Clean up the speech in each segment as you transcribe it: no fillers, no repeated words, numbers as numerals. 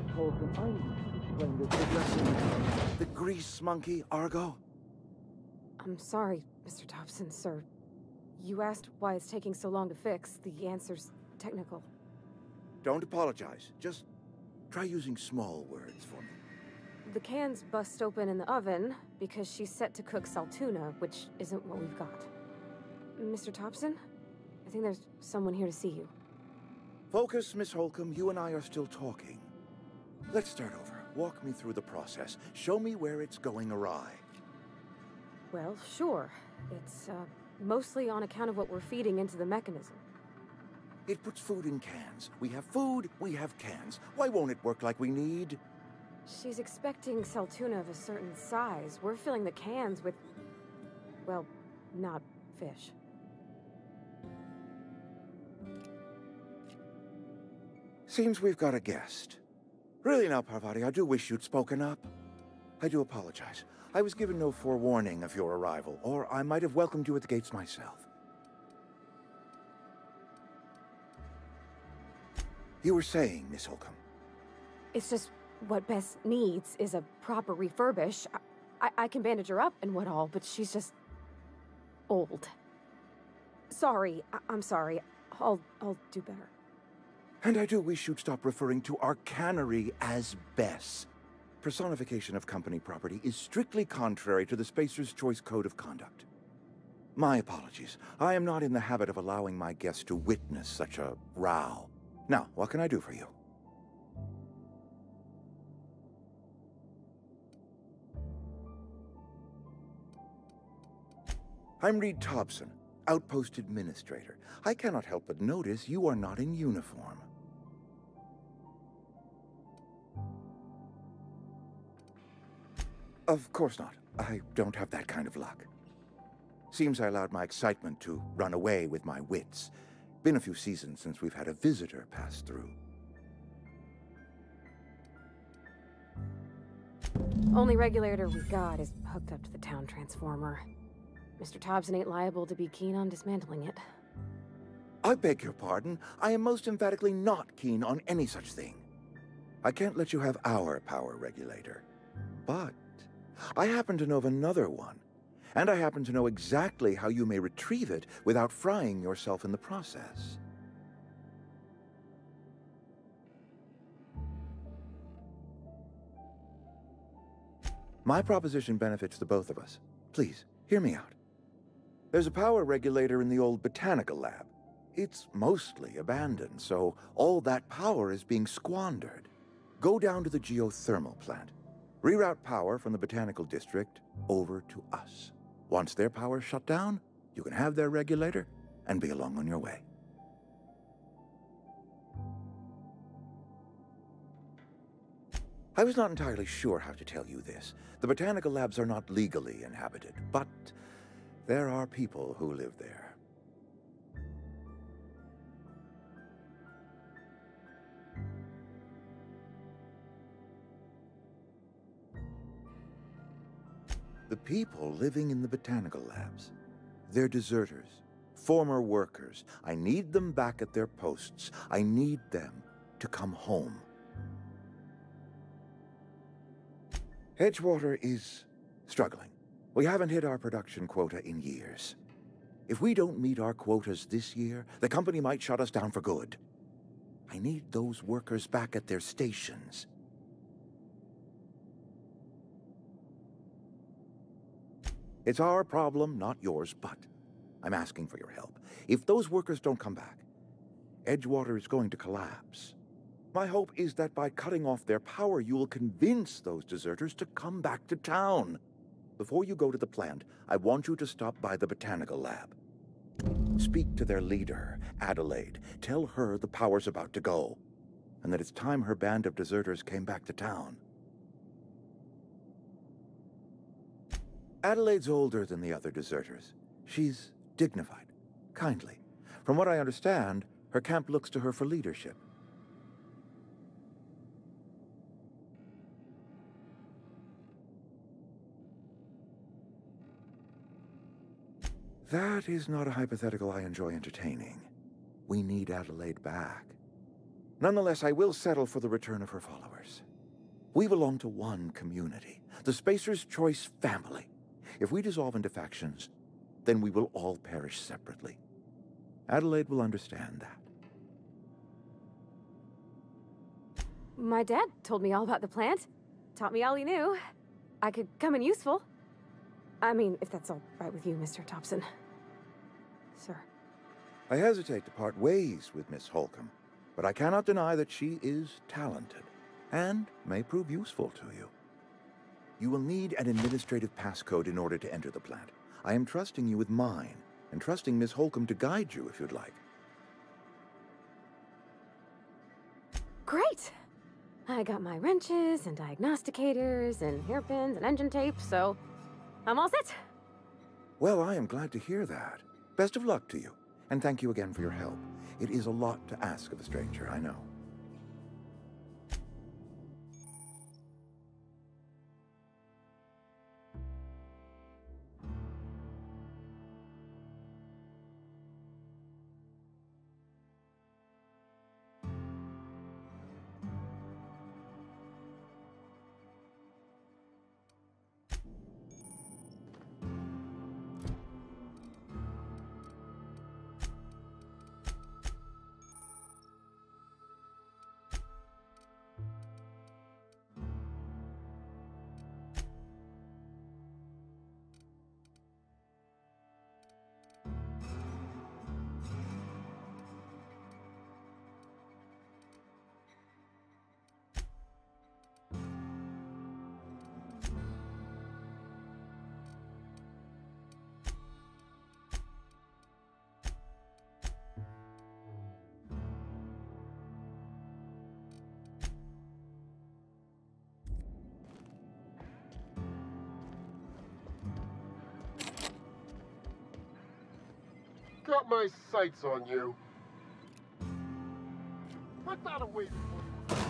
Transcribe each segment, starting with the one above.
Holcomb, I'm explained as addressing the grease monkey, Argo. I'm sorry, Mr. Thompson, sir. You asked why it's taking so long to fix. The answer's technical. Don't apologize. Just try using small words for me. The cans bust open in the oven because she's set to cook saltuna, which isn't what we've got. Mr. Thompson? I think there's someone here to see you. Focus, Miss Holcomb. You and I are still talking. Let's start over. Walk me through the process. Show me where it's going awry. Well, sure. It's, mostly on account of what we're feeding into the mechanism. It puts food in cans. We have food, we have cans. Why won't it work like we need? She's expecting saltuna of a certain size. We're filling the cans with, well, not fish. Seems we've got a guest. Really now, Parvati, I do wish you'd spoken up. I do apologize. I was given no forewarning of your arrival, or I might have welcomed you at the gates myself. You were saying, Miss Holcomb. It's just what Bess needs is a proper refurbish. I can bandage her up and what all, but she's just old. Sorry, I'm sorry. I'll do better. And I do wish you'd stop referring to our cannery as Bess. Personification of company property is strictly contrary to the Spacer's Choice Code of Conduct. My apologies. I am not in the habit of allowing my guests to witness such a row. Now, what can I do for you? I'm Reed Thompson, Outpost Administrator. I cannot help but notice you are not in uniform. Of course not. I don't have that kind of luck. Seems I allowed my excitement to run away with my wits. Been a few seasons since we've had a visitor pass through. Only regulator we got is hooked up to the town transformer. Mr. Thompson ain't liable to be keen on dismantling it. I beg your pardon. I am most emphatically not keen on any such thing. I can't let you have our power regulator. But I happen to know of another one, and I happen to know exactly how you may retrieve it without frying yourself in the process. My proposition benefits the both of us. Please, hear me out. There's a power regulator in the old botanical lab. It's mostly abandoned, so all that power is being squandered. Go down to the geothermal plant. Reroute power from the botanical district over to us. Once their power's shut down, you can have their regulator and be along on your way. I was not entirely sure how to tell you this. The botanical labs are not legally inhabited, but there are people who live there. The people living in the botanical labs, they're deserters, former workers. I need them back at their posts. I need them to come home. Edgewater is struggling. We haven't hit our production quota in years. If we don't meet our quotas this year, the company might shut us down for good. I need those workers back at their stations. It's our problem, not yours, but I'm asking for your help. If those workers don't come back, Edgewater is going to collapse. My hope is that by cutting off their power, you will convince those deserters to come back to town. Before you go to the plant, I want you to stop by the botanical lab. Speak to their leader, Adelaide. Tell her the power's about to go, and that it's time her band of deserters came back to town. Adelaide's older than the other deserters. She's dignified, kindly. From what I understand, her camp looks to her for leadership. That is not a hypothetical I enjoy entertaining. We need Adelaide back. Nonetheless, I will settle for the return of her followers. We belong to one community, the Spacer's Choice family. If we dissolve into factions, then we will all perish separately. Adelaide will understand that. My dad told me all about the plant. Taught me all he knew. I could come in useful. I mean, if that's all right with you, Mr. Thompson. Sir. I hesitate to part ways with Miss Holcomb, but I cannot deny that she is talented and may prove useful to you. You will need an administrative passcode in order to enter the plant. I am trusting you with mine, and trusting Miss Holcomb to guide you if you'd like. Great! I got my wrenches and diagnosticators and hairpins and engine tape, so I'm all set. Well, I am glad to hear that. Best of luck to you, and thank you again for your help. It is a lot to ask of a stranger, I know. Got my sights on you. Put that away for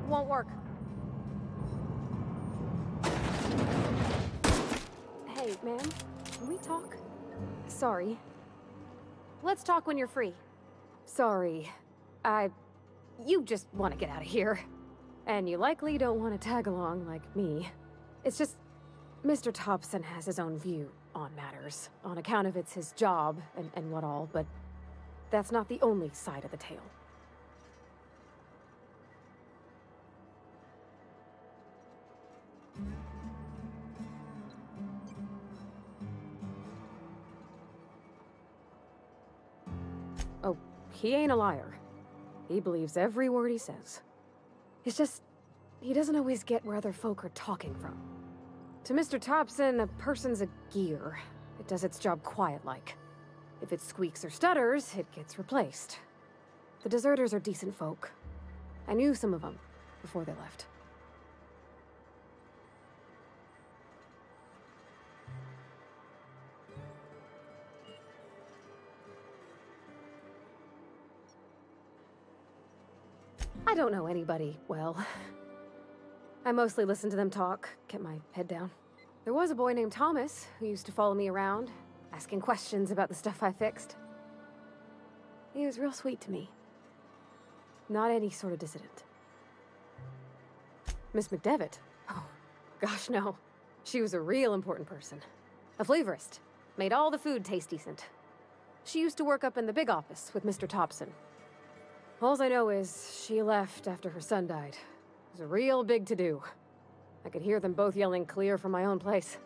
Won't work. Hey, ma'am, can we talk? Sorry. Let's talk when you're free. Sorry. You just want to get out of here. And you likely don't want to tag along like me. It's just, Mr. Thompson has his own view on matters, on account of it's his job and what all, but that's not the only side of the tale. Oh, he ain't a liar. He believes every word he says. It's just, he doesn't always get where other folk are talking from. To Mr. Thompson, a person's a gear. It does its job quiet-like. If it squeaks or stutters, it gets replaced. The deserters are decent folk. I knew some of them before they left. I don't know anybody well. I mostly listen to them talk, kept my head down. There was a boy named Thomas who used to follow me around, asking questions about the stuff I fixed. He was real sweet to me. Not any sort of dissident. Miss McDevitt? Oh, gosh no. She was a real important person. A flavorist. Made all the food taste decent. She used to work up in the big office with Mr. Thompson. All I know is she left after her son died. It was a real big to-do. I could hear them both yelling clear from my own place.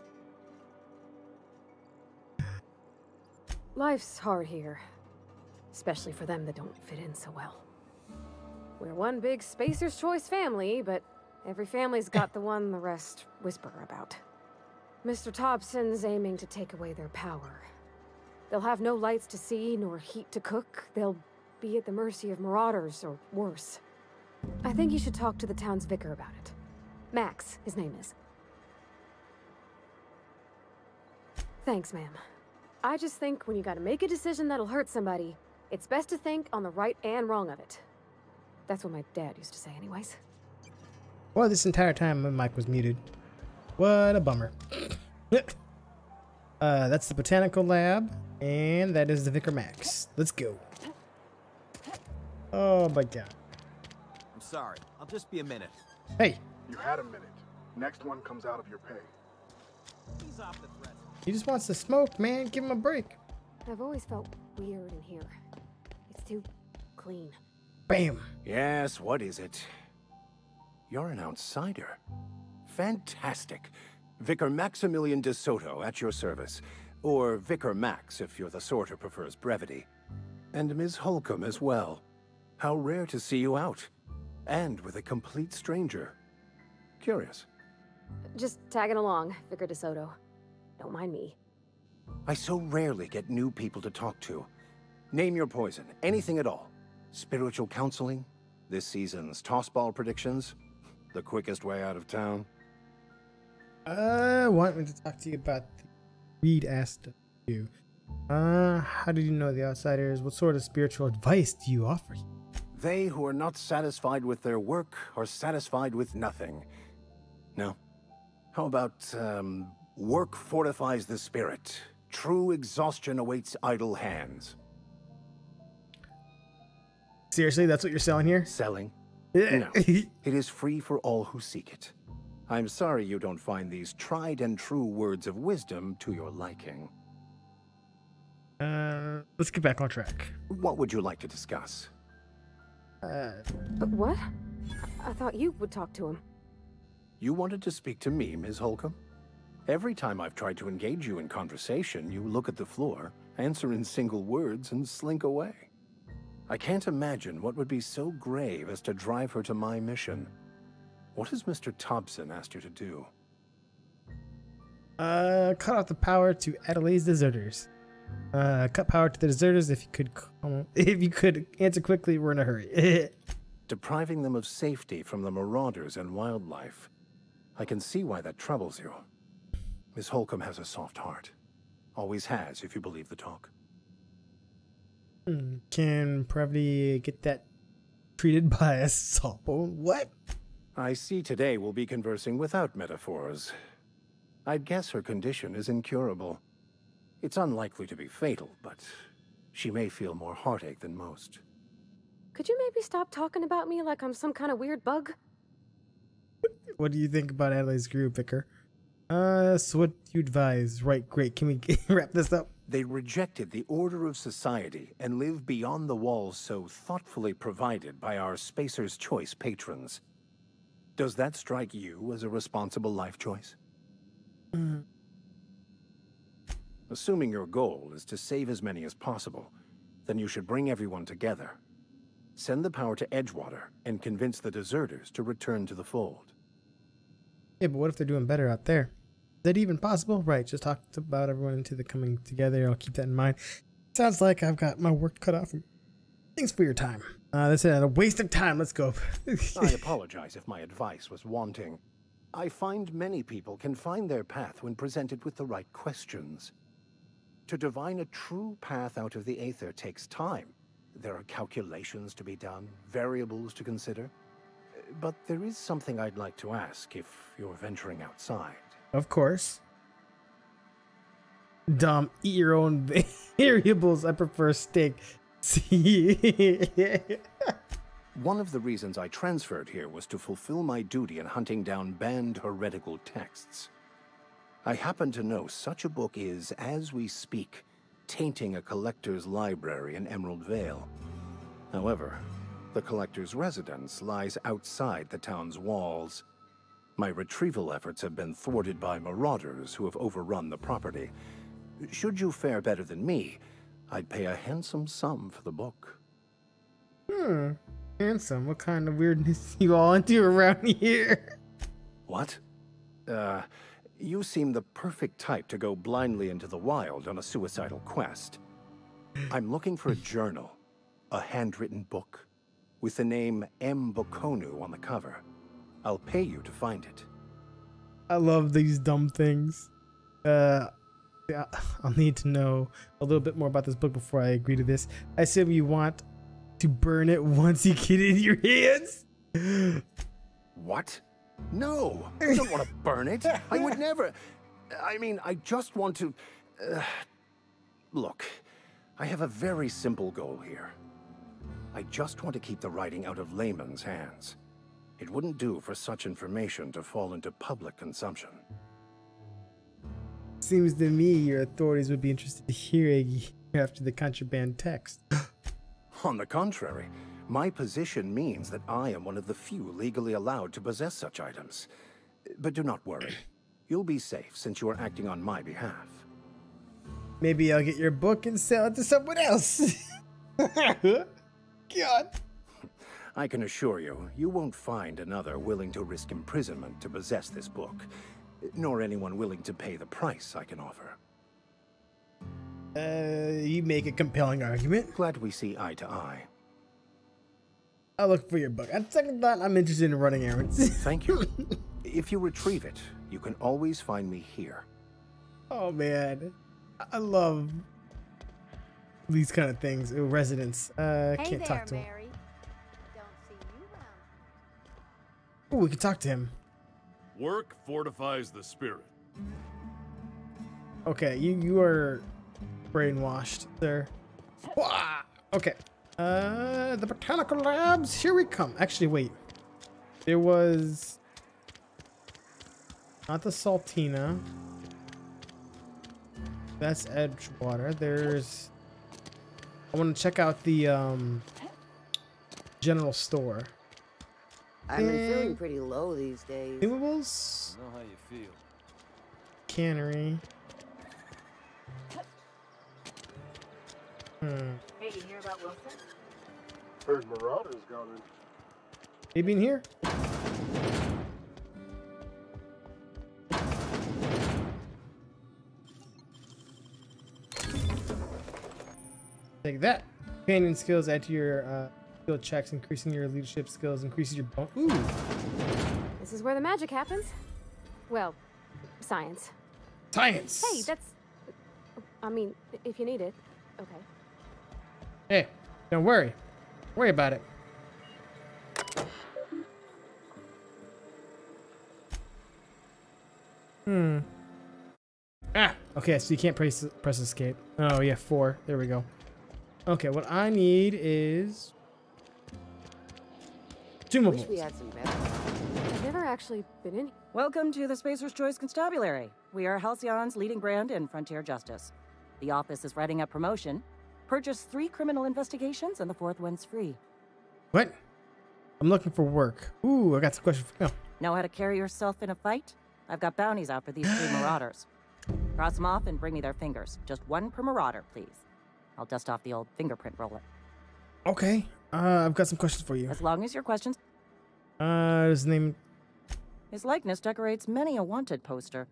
Life's hard here. Especially for them that don't fit in so well. We're one big Spacer's Choice family, but every family's got the one the rest whisper about. Mr. Thompson's aiming to take away their power. They'll have no lights to see, nor heat to cook. They'll be at the mercy of marauders, or worse. I think you should talk to the town's vicar about it. Max, his name is. Thanks, ma'am. I just think when you gotta make a decision that'll hurt somebody, it's best to think on the right and wrong of it. That's what my dad used to say anyways. Well, this entire time my mic was muted. What a bummer. That's the botanical lab, and that is the Vicar Max. Let's go. Oh my god. I'm sorry. I'll just be a minute. Hey, You had a minute. Next one comes out of your pay. He's off the threat. he just wants to smoke, man. Give him a break. I've always felt weird in here. It's too clean. Bam. Yes, what is it? You're an outsider. Fantastic. Vicar Maximilian de Soto at your service. Or Vicar Max if you're the sort who prefers brevity. And Ms. Holcomb as well. How rare to see you out. And with a complete stranger. Curious. Just tagging along, Vicar DeSoto. Don't mind me. I so rarely get new people to talk to. Name your poison, anything at all. Spiritual counseling, this season's tossball predictions, the quickest way out of town. Want me to talk to you about the Reed asked of you. How did you know the outsiders? What sort of spiritual advice do you offer? They who are not satisfied with their work are satisfied with nothing. No. How about, work fortifies the spirit. True exhaustion awaits idle hands. Seriously, that's what you're selling here? Selling? No. It is free for all who seek it. I'm sorry you don't find these tried and true words of wisdom to your liking. Let's get back on track. What would you like to discuss? But what? I thought you would talk to him. You wanted to speak to me, Ms. Holcomb? Every time I've tried to engage you in conversation, you look at the floor, answer in single words, and slink away. I can't imagine what would be so grave as to drive her to my mission. What has Mr. Thompson asked you to do? Cut off the power to Adelaide's deserters. Cut power to the deserters if you could answer quickly, we're in a hurry. Depriving them of safety from the marauders and wildlife. I can see why that troubles you. Miss Holcomb has a soft heart. Always has, if you believe the talk. Can Parvati get that treated by a sawbone? What? I see today we'll be conversing without metaphors. I'd guess her condition is incurable. It's unlikely to be fatal, but she may feel more heartache than most. Could you maybe stop talking about me like I'm some kind of weird bug? What do you think about Adelaide's group, Vicar? So what do you advise? Right, great. Can we wrap this up? They rejected the order of society and live beyond the walls so thoughtfully provided by our Spacer's Choice patrons. Does that strike you as a responsible life choice? Assuming your goal is to save as many as possible, then you should bring everyone together. Send the power to Edgewater and convince the deserters to return to the fold. Yeah, but what if they're doing better out there? Is that even possible? Right, just talked about everyone into the coming together. I'll keep that in mind. Sounds like I've got my work cut off. Thanks for your time. That's a waste of time. Let's go. I apologize if my advice was wanting. I find many people can find their path when presented with the right questions. To divine a true path out of the Aether takes time. There are calculations to be done, variables to consider. But there is something I'd like to ask if you're venturing outside. Of course. Dumb, eat your own variables. I prefer steak. One of the reasons I transferred here was to fulfill my duty in hunting down banned heretical texts. I happen to know such a book is, as we speak, tainting a collector's library in Emerald Vale. However, the collector's residence lies outside the town's walls. My retrieval efforts have been thwarted by marauders who have overrun the property. Should you fare better than me, I'd pay a handsome sum for the book. Handsome? What kind of weirdness you all into around here? What? You seem the perfect type to go blindly into the wild on a suicidal quest. I'm looking for a journal, a handwritten book, with the name M. Bokonu on the cover. I'll pay you to find it. I love these dumb things. Yeah, I'll need to know a little bit more about this book before I agree to this. I assume you want to burn it once you get it in your hands? What? No, I don't want to burn it. I would never. I mean, I just want to... Look, I have a very simple goal here. I just want to keep the writing out of laymen's hands. It wouldn't do for such information to fall into public consumption. Seems to me your authorities would be interested in hearing after the contraband text. On the contrary, my position means that I am one of the few legally allowed to possess such items. But do not worry. You'll be safe since you are acting on my behalf. Maybe I'll get your book and sell it to someone else. God. I can assure you, you won't find another willing to risk imprisonment to possess this book, nor anyone willing to pay the price I can offer. You make a compelling argument. Glad we see eye to eye. I'll look for your book. On second thought, I'm interested in running errands. Thank you. If you retrieve it, you can always find me here. Oh man, I love these kind of things. Ooh, residents. Can't talk to him. Mary. Don't see you around. Ooh, we can talk to him. Work fortifies the spirit. Okay, you are brainwashed, sir. Wah! Okay. The botanical labs. Here we come. Actually, wait. There was not the Saltina. That's Edgewater. There's. I want to check out the general store. I've been feeling pretty low these days. Consumables. I know how you feel. Cannery. Hey, you hear about Wilson? Heard Marauders gone in. Maybe in here. Take that. Companion skills add to your skill checks, increasing your leadership skills, increases your bonus. Ooh. This is where the magic happens. Well, science. Science. Hey, that's... I mean, if you need it. Okay. Hey, don't worry. Don't worry about it. Ah, okay, so you can't press escape. Oh, yeah, 4. There we go. Okay, what I need is... consumables. Wish we had some better. I've never actually been in. Welcome to the Spacer's Choice Constabulary. We are Halcyon's leading brand in frontier justice. The office is writing up promotion. Purchase 3 criminal investigations and the 4th one's free. What? I'm looking for work. Ooh, I got some questions for you. Know how to carry yourself in a fight? I've got bounties out for these 3 marauders. Cross them off and bring me their fingers. Just 1 per marauder, please. I'll dust off the old fingerprint roller. Okay, I've got some questions for you. As long as your questions... His name... His likeness decorates many a wanted poster.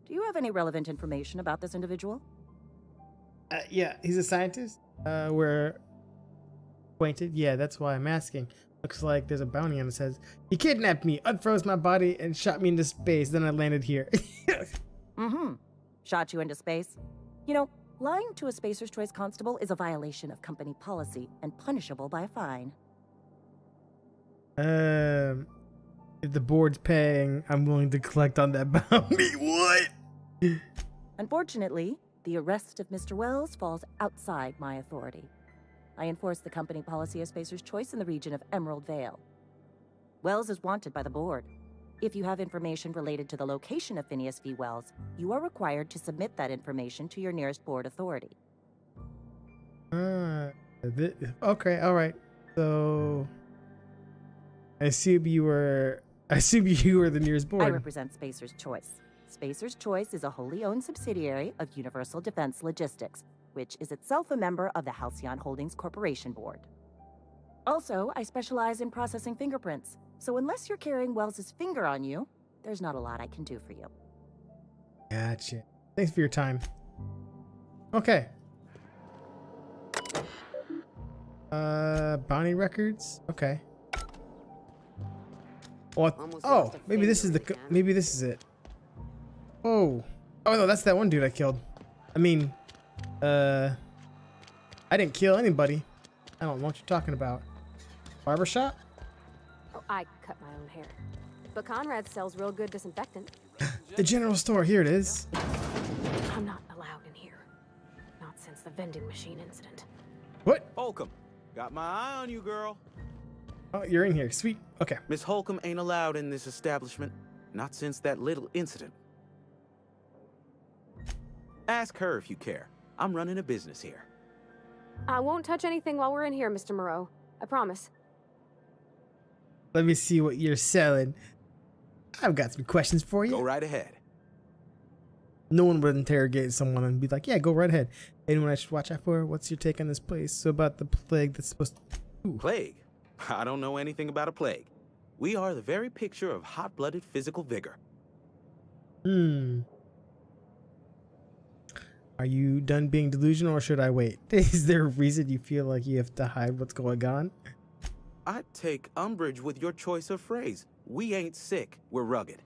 Do you have any relevant information about this individual? Yeah, he's a scientist. We're acquainted. Yeah, that's why I'm asking. Looks like there's a bounty on it. Says he kidnapped me, unfroze my body, and shot me into space. Then I landed here. Shot you into space? You know, lying to a Spacer's Choice constable is a violation of company policy and punishable by a fine. If the board's paying, I'm willing to collect on that bounty. What? Unfortunately, the arrest of Mr. Wells falls outside my authority. I enforce the company policy of Spacer's Choice in the region of Emerald Vale. Wells is wanted by the board. If you have information related to the location of Phineas V. Wells, you are required to submit that information to your nearest board authority. Okay, all right. So, I assume you were the nearest board. I represent Spacer's Choice. Spacer's Choice is a wholly owned subsidiary of Universal Defense Logistics, which is itself a member of the Halcyon Holdings Corporation Board. Also, I specialize in processing fingerprints, so unless you're carrying Wells's finger on you, there's not a lot I can do for you. Gotcha. Thanks for your time. Okay. Bounty records. Okay. What? Oh, maybe this is it. Oh. Oh no, that's that one dude I killed. I mean, I didn't kill anybody. I don't know what you're talking about. Barbershop? Oh, I cut my own hair. But Conrad sells real good disinfectant. The general store, here it is. I'm not allowed in here. Not since the vending machine incident. What? Holcomb, got my eye on you, girl. Oh, you're in here. Sweet. Okay. Miss Holcomb ain't allowed in this establishment. Not since that little incident. Ask her if you care. I'm running a business here. I won't touch anything while we're in here, Mr. Moreau. I promise. Let me see what you're selling. I've got some questions for you. Go right ahead. No one would interrogate someone and be like, yeah, go right ahead. Anyone I should watch out for? What's your take on this place? So about the plague that's supposed to... Ooh. Plague? I don't know anything about a plague. We are the very picture of hot-blooded physical vigor. Are you done being delusional or should I wait? Is there a reason you feel like you have to hide what's going on? I take umbrage with your choice of phrase. We ain't sick, we're rugged.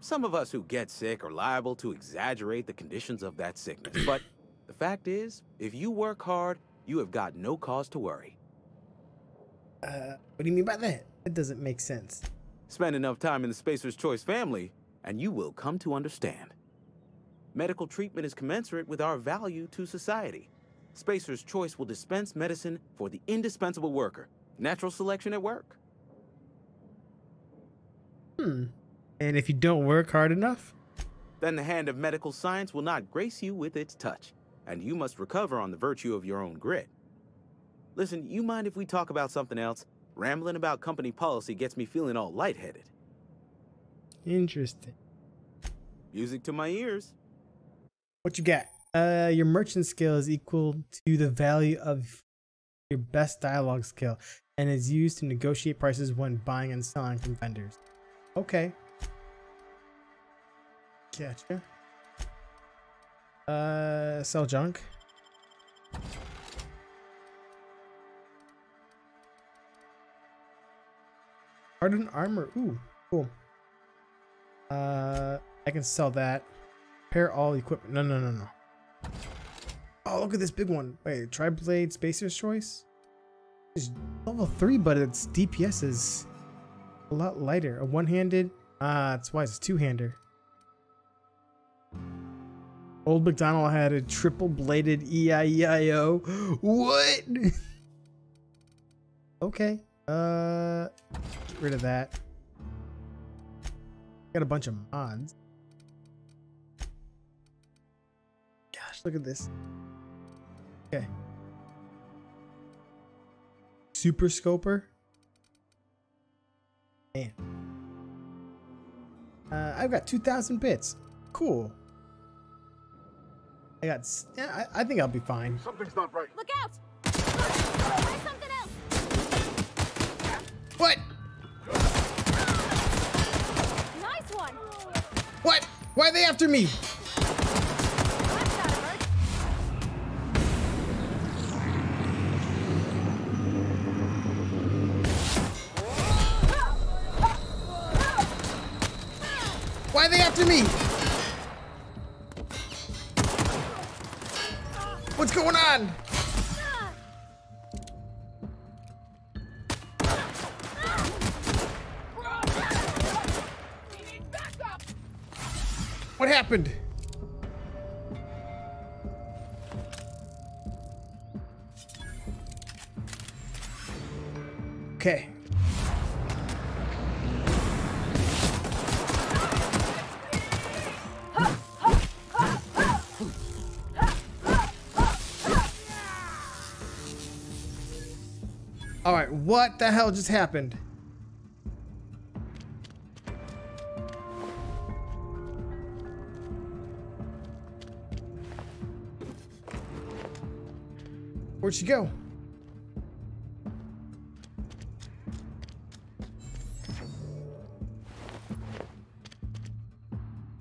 Some of us who get sick are liable to exaggerate the conditions of that sickness, but the fact is, if you work hard, you have got no cause to worry. What do you mean by that? That doesn't make sense. Spend enough time in the Spacer's Choice family, and you will come to understand. Medical treatment is commensurate with our value to society. Spacer's Choice will dispense medicine for the indispensable worker. Natural selection at work. And if you don't work hard enough? Then the hand of medical science will not grace you with its touch, and you must recover on the virtue of your own grit. Listen, you mind if we talk about something else? Rambling about company policy gets me feeling all lightheaded. Interesting. Music to my ears. What you got? Your merchant skill is equal to the value of your best dialogue skill and is used to negotiate prices when buying and selling from vendors. Okay. Gotcha. Sell junk. Hardened armor. Ooh, cool. I can sell that. Repair all equipment. No. Oh, look at this big one. Wait, Tri-Blade Spacer's Choice? It's level 3, but its DPS is a lot lighter. A one-handed. That's why it's a two-hander. Old McDonald had a triple-bladed E-I-E-I-O. What? Okay. Get rid of that. Got a bunch of mods. Gosh, look at this. Okay. Super Scoper. Man. I've got 2,000 bits. Cool. I think I'll be fine. Something's not right. Look out! Try something else! What? Nice one! What? Why are they after me? That's gotta hurt. Why are they after me? What's going on? What happened? Okay. All right, what the hell just happened? Where'd she go?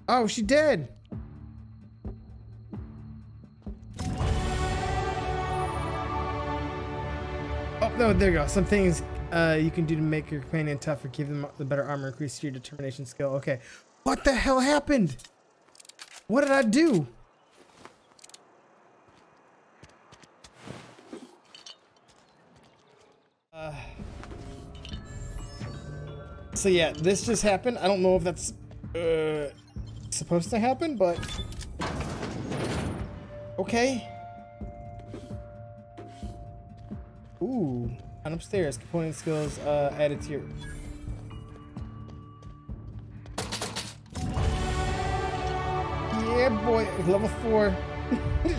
Oh, she dead. Oh, no, there you go. Some things you can do to make your companion tougher, give them the better armor, increase your determination skill. Okay. What the hell happened? What did I do? So yeah, this just happened. I don't know if that's supposed to happen, but okay. Ooh, and upstairs, component skills added to your. Yeah, boy, level 4.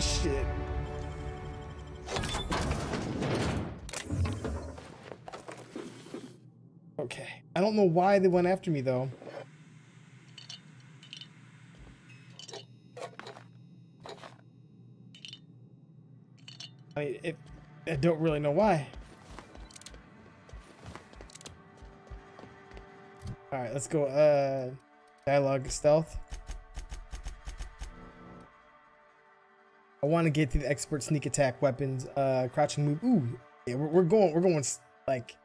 Shit. Okay, I don't know why they went after me though. I mean, I don't really know why. All right, let's go. Dialogue stealth. I want to get to the expert sneak attack weapons. Crouching move. Ooh, yeah, we're going like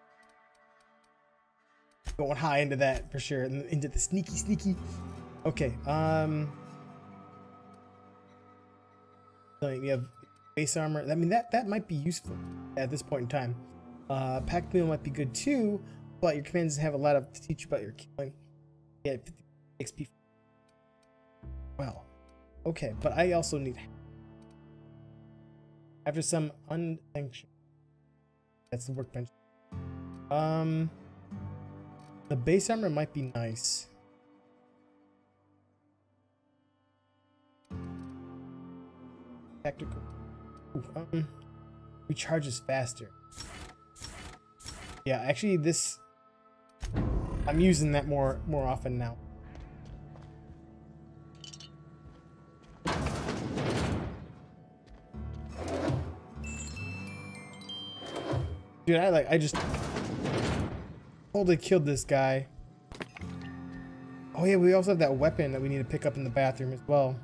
going high into that for sure. Into the sneaky. Okay. So we have base armor. I mean that might be useful at this point in time. Packed meal might be good too, but your commands have a lot to teach you about your killing. Yeah, 50 XP. Well, okay, but I also need. After some unsanctioned. That's the workbench. The base armor might be nice. Tactical. Ooh, recharges faster. Yeah, actually this I'm using that more often now. Dude, I just totally killed this guy. Oh yeah, we also have that weapon that we need to pick up in the bathroom as well.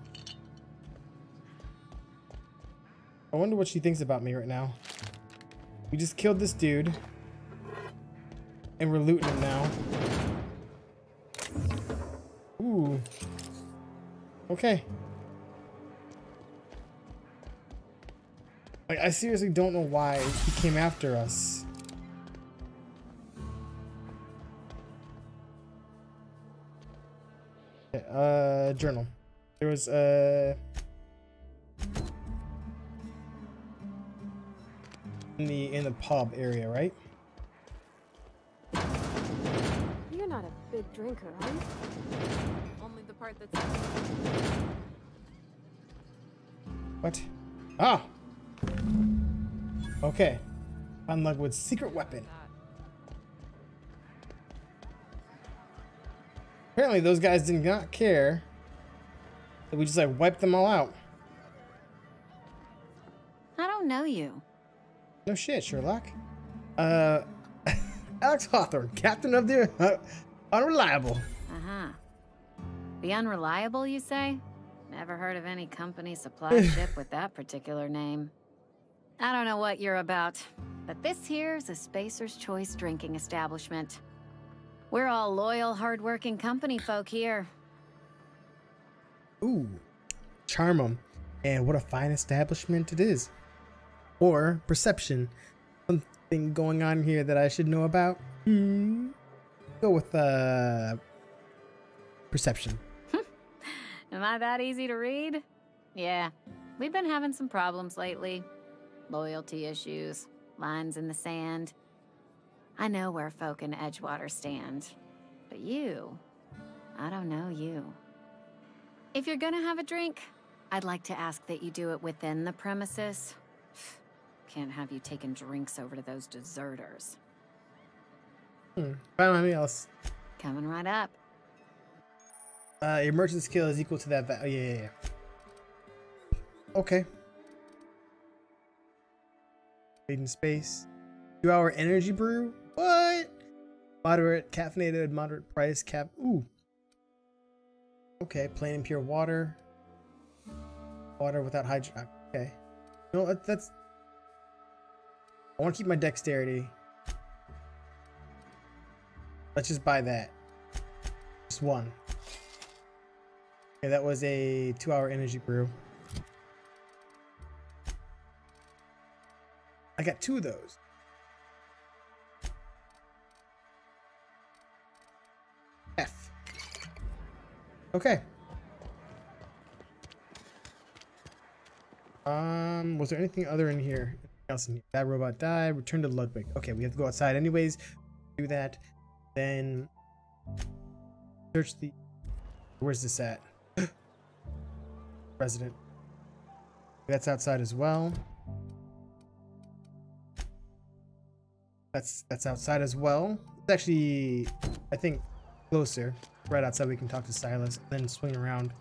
I wonder what she thinks about me right now. We just killed this dude. And we're looting him now. Ooh. Okay. Like, I seriously don't know why he came after us. Okay, journal. There was in the pub area, right? You're not a big drinker, are you? Only the part that's... What? Ah! Okay. Unlock with secret weapon. Apparently those guys did not care that we just like wiped them all out. I don't know you. No shit, Sherlock. Alex Hawthorne, captain of the Unreliable. Uh-huh. The Unreliable, you say? Never heard of any company supply ship with that particular name. I don't know what you're about, but this here's a Spacer's Choice drinking establishment. We're all loyal, hard-working company folk here. Ooh, charm 'em. And what a fine establishment it is. Or perception. Something going on here that I should know about? Go with perception. Am I that easy to read? Yeah, we've been having some problems lately. Loyalty issues, lines in the sand. I know where folk in Edgewater stand, but you, I don't know you. If you're gonna have a drink, I'd like to ask that you do it within the premises. Can't have you taking drinks over to those deserters. Find anything else. Coming right up. Your merchant skill is equal to that value. Yeah. Okay. Maiden space. 2-hour energy brew? What? Moderate, caffeinated, moderate price, cap. Ooh. Okay, plain and pure water. Water without hydrogen. Okay. No, that's. I want to keep my dexterity. Let's just buy that. Just one. Okay, that was a 2-hour energy brew. I got 2 of those. F. Okay. Was there anything other in here? Anything else in here? That robot died. Return to Ludwig. Okay, we have to go outside anyways. Do that. Then search the. Where's this at? Resident. That's outside as well. That's outside as well. It's actually, I think, closer. Right outside we can talk to Silas, and then swing around.